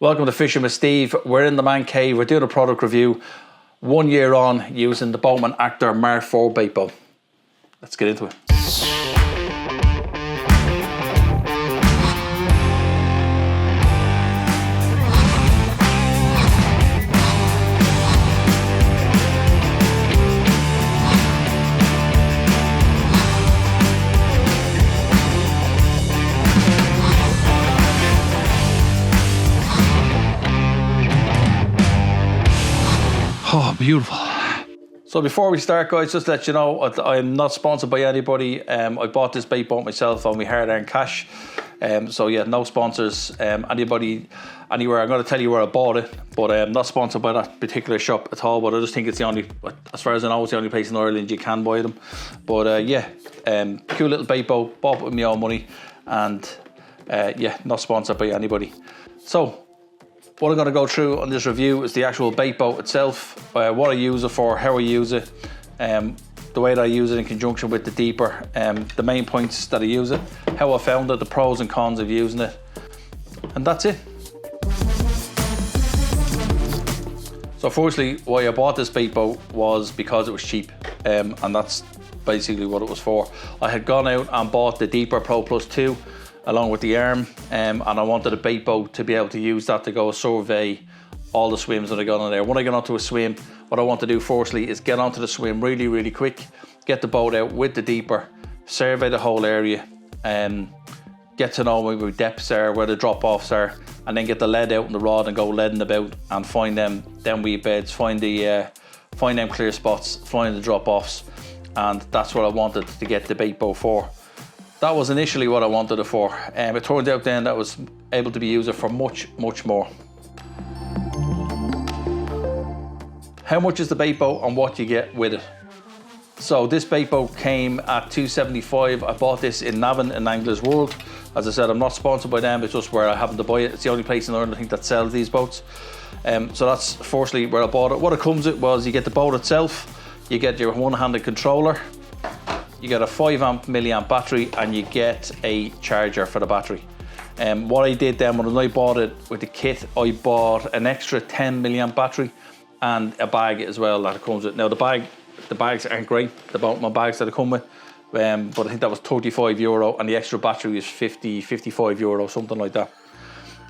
Welcome to Fishing with Steve. We're in the man cave. We're doing a product review. 1 year on using the Boatman Actor Mark IV bait boat. Let's get into it. Oh, beautiful. So before we start, guys, just to let you know, I'm not sponsored by anybody. I bought this bait boat myself on my hard-earned cash. So yeah, no sponsors. Anybody, anywhere, I'm going to tell you where I bought it, but I'm not sponsored by that particular shop at all. But I just think it's the only, as far as I know, it's the only place in Ireland you can buy them. But yeah, cool little bait boat, bought it with my own money, and yeah, not sponsored by anybody. So what I'm going to go through on this review is the actual bait boat itself, what I use it for, how I use it, the way that I use it in conjunction with the deeper, the main points that I use it, how I found it, the pros and cons of using it, and that's it. So firstly, why I bought this bait boat was because it was cheap, and that's basically what it was for. I had gone out and bought the Deeper Pro Plus 2 along with the arm, and I wanted a bait boat to be able to use that to go survey all the swims that I got on there. When I get onto a swim, what I want to do firstly is get onto the swim really quick, get the boat out with the deeper, survey the whole area, get to know where the depths are, where the drop-offs are, and then get the lead out in the rod and go leading about and find them wee beds, find them clear spots, find the drop-offs, and that's what I wanted to get the bait boat for. That was initially what I wanted it for. It turned out then that was able to be used for much more. How much is the bait boat and what you get with it? So this bait boat came at $275. I bought this in Navan in Anglers World. As I said, I'm not sponsored by them, it's just where I happen to buy it. It's the only place in Ireland I think that sells these boats. So that's firstly where I bought it. What it comes with was you get the boat itself, you get your one-handed controller, you get a 5 milliamp battery, and you get a charger for the battery. What I did then when I bought it with the kit, I bought an extra 10 milliamp battery and a bag as well that it comes with. Now the bags aren't great, the Boatman bags that it come with, but I think that was €35 and the extra battery is 55 euro, something like that.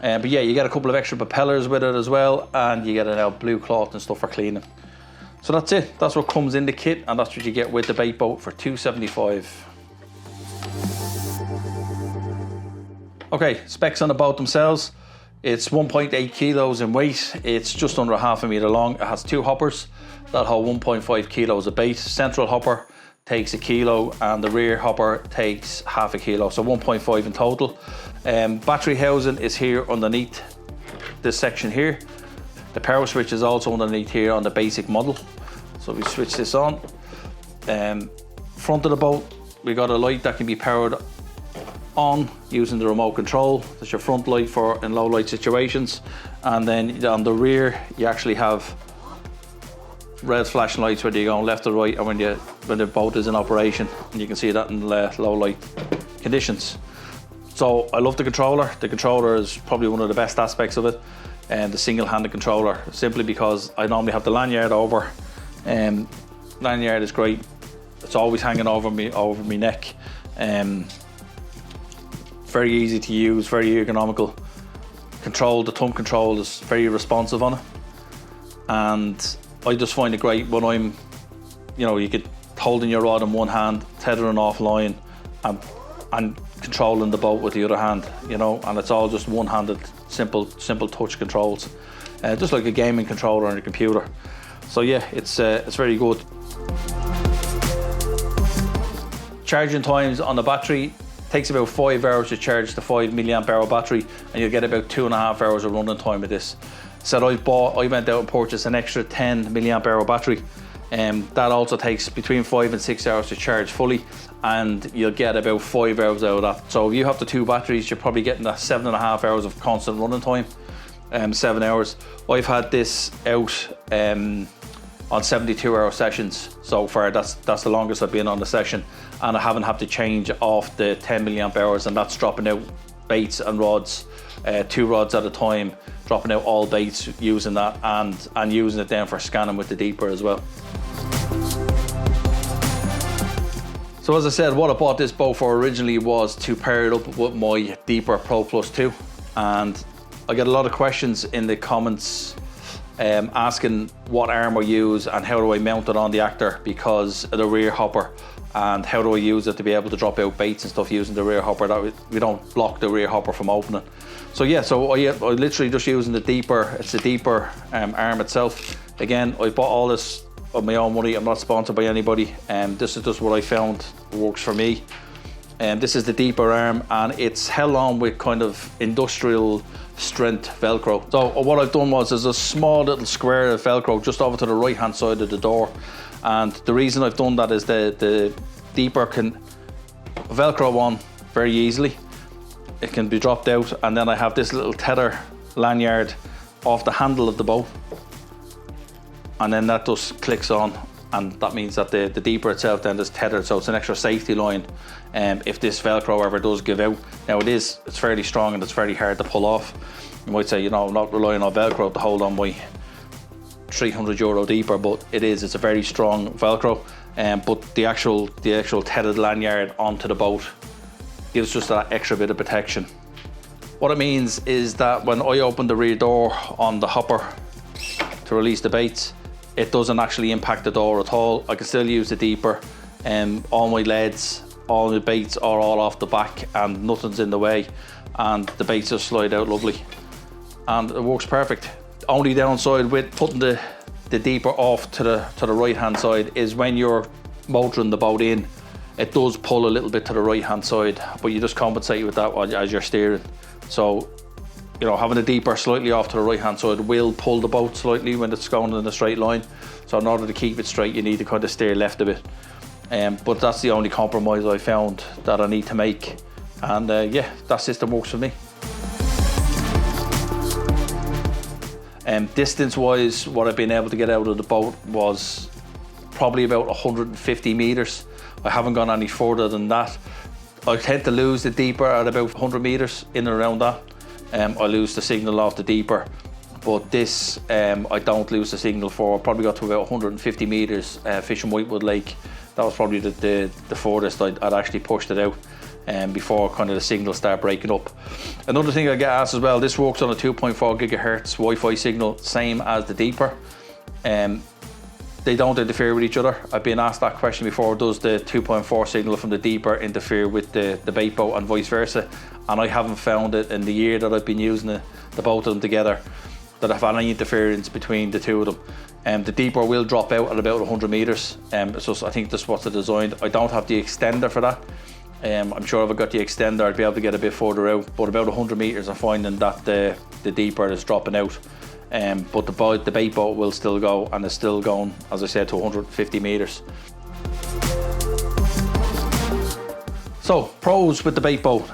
But yeah, you get a couple of extra propellers with it as well, and you get a blue cloth and stuff for cleaning. So that's it, that's what comes in the kit, and that's what you get with the bait boat for $275. Okay, specs on the boat themselves. It's 1.8 kilos in weight, it's just under half a metre long. It has 2 hoppers that hold 1.5 kilos of bait. Central hopper takes 1 kilo and the rear hopper takes half a kilo, so 1.5 in total. Battery housing is here underneath this section here. The power switch is also underneath here on the basic model. So we switch this on. Front of the boat, we got a light that can be powered on using the remote control. That's your front light for in low light situations. And then on the rear, you actually have red flashing lights whether you're going left or right, and when the boat is in operation, and you can see that in low light conditions. So I love the controller. The controller is probably one of the best aspects of it. And the single-handed controller, simply because I normally have the lanyard over. Lanyard is great. It's always hanging over me neck. Very easy to use, very ergonomical. The thumb control is very responsive on it. And I just find it great when I'm, you get holding your rod in one hand, tethering offline, and controlling the boat with the other hand, and it's all just one-handed, simple touch controls, just like a gaming controller on a computer. So yeah, it's very good. Charging times on the battery takes about 5 hours to charge the 5 milliamp hour battery, and you'll get about 2.5 hours of running time with this. So I went out and purchased an extra 10 milliamp hour battery. That also takes between 5 and 6 hours to charge fully, and you'll get about 5 hours out of that. So if you have the 2 batteries, you're probably getting that 7.5 hours of constant running time. 7 hours. I've had this out on 72-hour sessions so far. That's the longest I've been on the session, and I haven't had to change off the 10 milliamp hours, and that's dropping out baits and rods 2 rods at a time, dropping out all baits using that, and using it then for scanning with the deeper as well. So as I said, what I bought this boat for originally was to pair it up with my Deeper Pro Plus 2, and I get a lot of questions in the comments asking what arm I use and how do I mount it on the actor because of the rear hopper, and how do I use it to be able to drop out baits and stuff using the rear hopper, that we don't block the rear hopper from opening. So yeah, so I literally just using the Deeper, it's the Deeper arm itself. Again, I bought all this of my own money, I'm not sponsored by anybody, and this is just what I found works for me. And this is the Deeper arm, and it's held on with kind of industrial strength Velcro. So what I've done was there's a small little square of Velcro just over to the right hand side of the door, and the reason I've done that is the Deeper can Velcro on very easily. It can be dropped out, and then I have this little tether lanyard off the handle of the boat, and then that just clicks on, and that means that the Deeper itself then is tethered, so it's an extra safety line if this Velcro ever does give out. Now it's fairly strong and it's very hard to pull off. You might say, you know, I'm not relying on Velcro to hold on my €300 Deeper, but it's a very strong Velcro, but the actual tethered lanyard onto the boat gives just that extra bit of protection. What it means is that when I open the rear door on the hopper to release the baits, it doesn't actually impact the door at all. I can still use the Deeper, all my leads, all the baits are all off the back and nothing's in the way, and the baits just slide out lovely, and it works perfect. Only downside with putting the Deeper off to the right hand side is when you're motoring the boat in, it does pull a little bit to the right hand side, but you just compensate with that as you're steering. So, you know, having the Deeper slightly off to the right hand side will pull the boat slightly when it's going in a straight line. So in order to keep it straight, you need to kind of steer left a bit. But that's the only compromise I found that I need to make. And yeah, that system works for me. Distance wise, what I've been able to get out of the boat was probably about 150 meters. I haven't gone any further than that. I tend to lose the Deeper at about 100 meters, in and around that. I lose the signal off the Deeper, but this I don't lose the signal for. I probably got to about 150 meters fishing Whitewood Lake. That was probably the furthest I'd actually pushed it out before kind of the signal start breaking up. Another thing I get asked as well, this works on a 2.4 gigahertz Wi-Fi signal, same as the Deeper. They don't interfere with each other. I've been asked that question before, does the 2.4 signal from the Deeper interfere with the Baitboat and vice versa? And I haven't found it in the year that I've been using the both of them together that I've had any interference between the two of them. The Deeper will drop out at about 100 meters. So I think that's what's designed. I don't have the extender for that. I'm sure if I got the extender I'd be able to get a bit further out, but about 100 meters I'm finding that the Deeper is dropping out. But the Baitboat will still go, and is still going, as I said, to 150 meters. So pros with the Baitboat,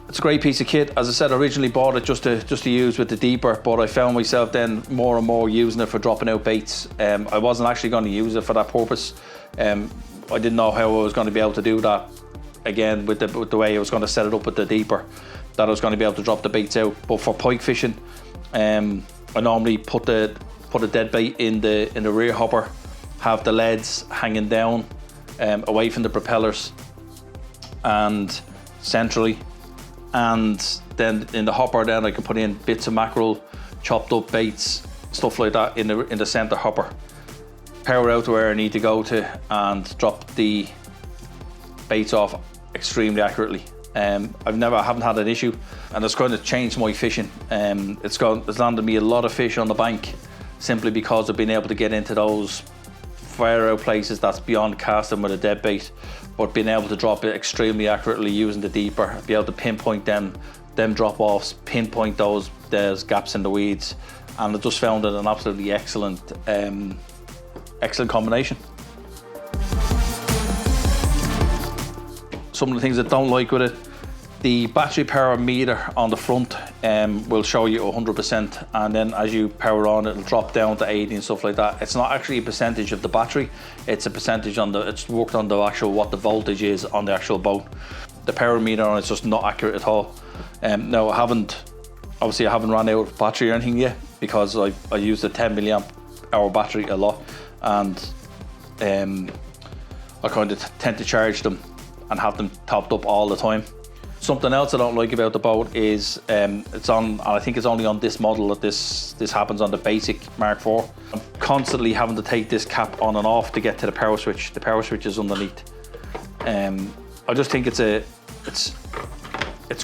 it's a great piece of kit. As I said, I originally bought it just to use with the Deeper, but I found myself then more and more using it for dropping out baits. I wasn't actually going to use it for that purpose. I didn't know how I was going to be able to do that again with the way I was going to set it up with the Deeper, that I was going to be able to drop the baits out. But for pike fishing, I normally put a dead bait in the rear hopper, have the leads hanging down away from the propellers and centrally, and then in the hopper then I can put in bits of mackerel, chopped up baits, stuff like that in the center hopper. Power out to where I need to go to and drop the baits off extremely accurately. I haven't had an issue, and it's kind of changed my fishing. It's landed me a lot of fish on the bank simply because I've been able to get into those fire out places that's beyond casting with a dead bait, but being able to drop it extremely accurately using the Deeper, be able to pinpoint them drop offs, pinpoint those gaps in the weeds, and I just found it an absolutely excellent combination. Some of the things I don't like with it, the battery power meter on the front will show you 100%, and then as you power on it'll drop down to 80 and stuff like that. It's not actually a percentage of the battery, it's a percentage it's worked on the actual what the voltage is on the actual boat. The power meter on it's just not accurate at all. Now I haven't Obviously I haven't run out of battery or anything yet, because I used a 10 milliamp hour battery a lot, and I kind of tend to charge them and have them topped up all the time. Something else I don't like about the boat is it's on, I think it's only on this model that this happens, on the basic Mark IV. I'm constantly having to take this cap on and off to get to the power switch. The power switch is underneath. I just think it's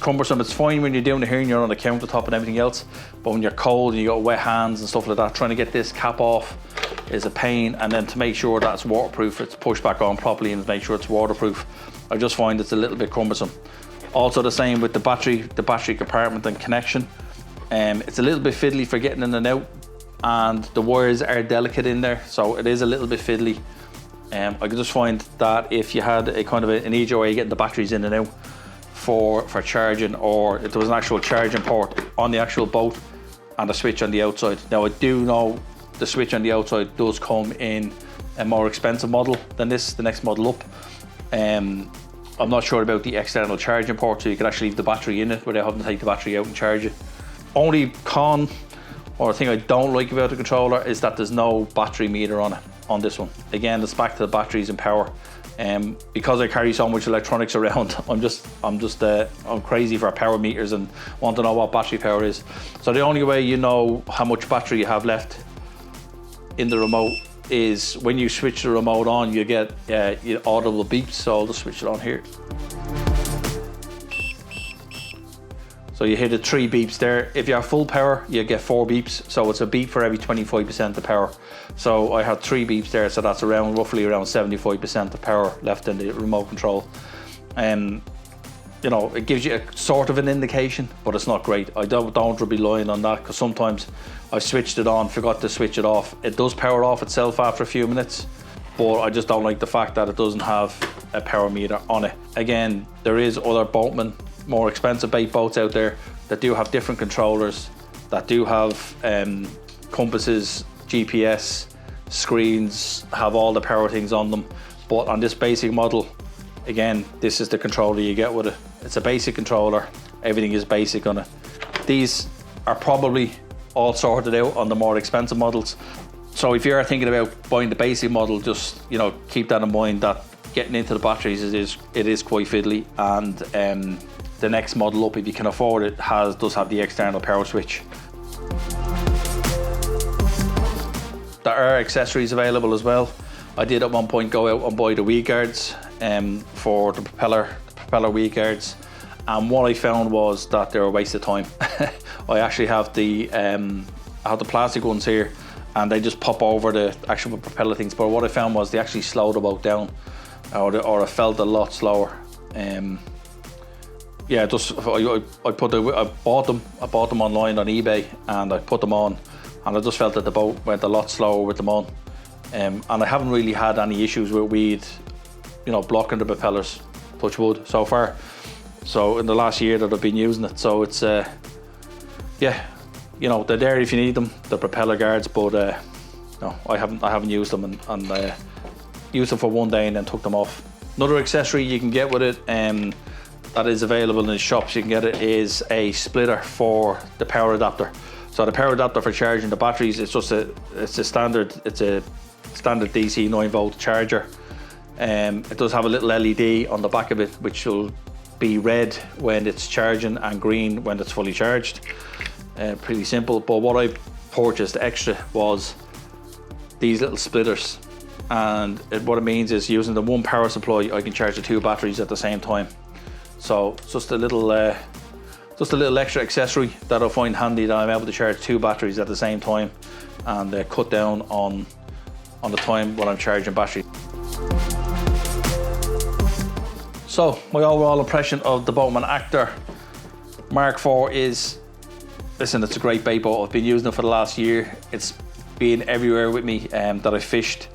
cumbersome. It's fine when you're doing it here and you're on the countertop and everything else, but when you're cold and you got wet hands and stuff like that, trying to get this cap off is a pain. And then to make sure that's waterproof, it's pushed back on properly, and make sure it's waterproof, I just find it's a little bit cumbersome. Also the same with the battery compartment and connection. It's a little bit fiddly for getting in and out, and the wires are delicate in there, so it is a little bit fiddly. I could just find that if you had a kind of an easier way of getting the batteries in and out for charging, or if there was an actual charging port on the actual boat and a switch on the outside. Now I do know the switch on the outside does come in a more expensive model than this, the next model up. I'm not sure about the external charging port, so you can actually leave the battery in it without having to take the battery out and charge it. Only con, or thing I don't like about the controller, is that there's no battery meter on it, on this one. Again, it's back to the batteries and power. Because I carry so much electronics around, I'm crazy for power meters and want to know what battery power is. So the only way you know how much battery you have left in the remote is when you switch the remote on, you get audible beeps. So I'll just switch it on here. So you hear the 3 beeps there. If you have full power, you get 4 beeps. So it's a beep for every 25% of power. So I had 3 beeps there, so that's roughly around 75% of power left in the remote control. You know, it gives you a sort of an indication, but it's not great. I don't want to be relying on that, because sometimes I've switched it on, forgot to switch it off. It does power off itself after a few minutes, but I just don't like the fact that it doesn't have a power meter on it. Again, there is other Boatman, more expensive bait boats out there that do have different controllers, that do have compasses, GPS, screens, have all the power things on them. But on this basic model, again, this is the controller you get with it. It's a basic controller, everything is basic on it. These are probably all sorted out on the more expensive models. So if you're thinking about buying the basic model, just keep that in mind, that getting into the batteries it is quite fiddly. And the next model up, if you can afford it, does have the external power switch. There are accessories available as well. I did at one point go out and buy the wheel guards for the propeller wheel guards, and what I found was that they were a waste of time. I actually have the plastic ones here, and they just pop over the actual propeller things. But what I found was they actually slowed the boat down, or it felt a lot slower. Yeah, I bought them online on eBay, and I put them on, and I just felt that the boat went a lot slower with them on. And I haven't really had any issues with weed, blocking the propellers, touch wood, so far. So in the last year that I've been using it, so it's yeah, they're there if you need them, the propeller guards. But no, I haven't used them, and used them for one day and then took them off. Another accessory you can get with it, that is available in the shops, you can get it, is a splitter for the power adapter. So the power adapter for charging the batteries, it's a standard DC 9-volt charger. It does have a little LED on the back of it, which will be red when it's charging and green when it's fully charged. Pretty simple. But what I purchased extra was these little splitters, and what it means is, using the one power supply, I can charge the 2 batteries at the same time. So it's just a little extra accessory that I find handy, that I'm able to charge 2 batteries at the same time, and cut down on the time when I'm charging batteries. So my overall impression of the Boatman Actor Mark IV is, listen, it's a great bait boat. I've been using it for the last year. It's been everywhere with me that I've fished.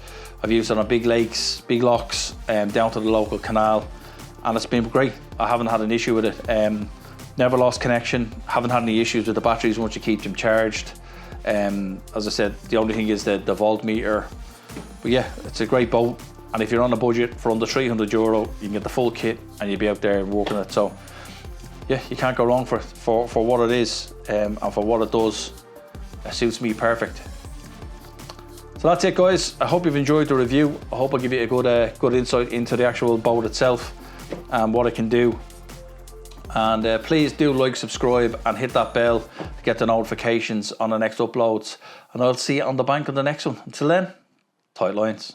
I've used it on big lakes, big locks, down to the local canal, and it's been great. I haven't had an issue with it. Never lost connection, haven't had any issues with the batteries once you keep them charged. As I said, the only thing is the voltmeter. But yeah, it's a great boat, and if you're on a budget for under €300, you can get the full kit and you'll be out there working it. So yeah, you can't go wrong for what it is, and for what it does. It suits me perfect. So that's it, guys. I hope you've enjoyed the review. I hope I give you a good insight into the actual boat itself and what it can do. And please do like, subscribe, and hit that bell to get the notifications on the next uploads. And I'll see you on the bank on the next one. Until then, tight lines.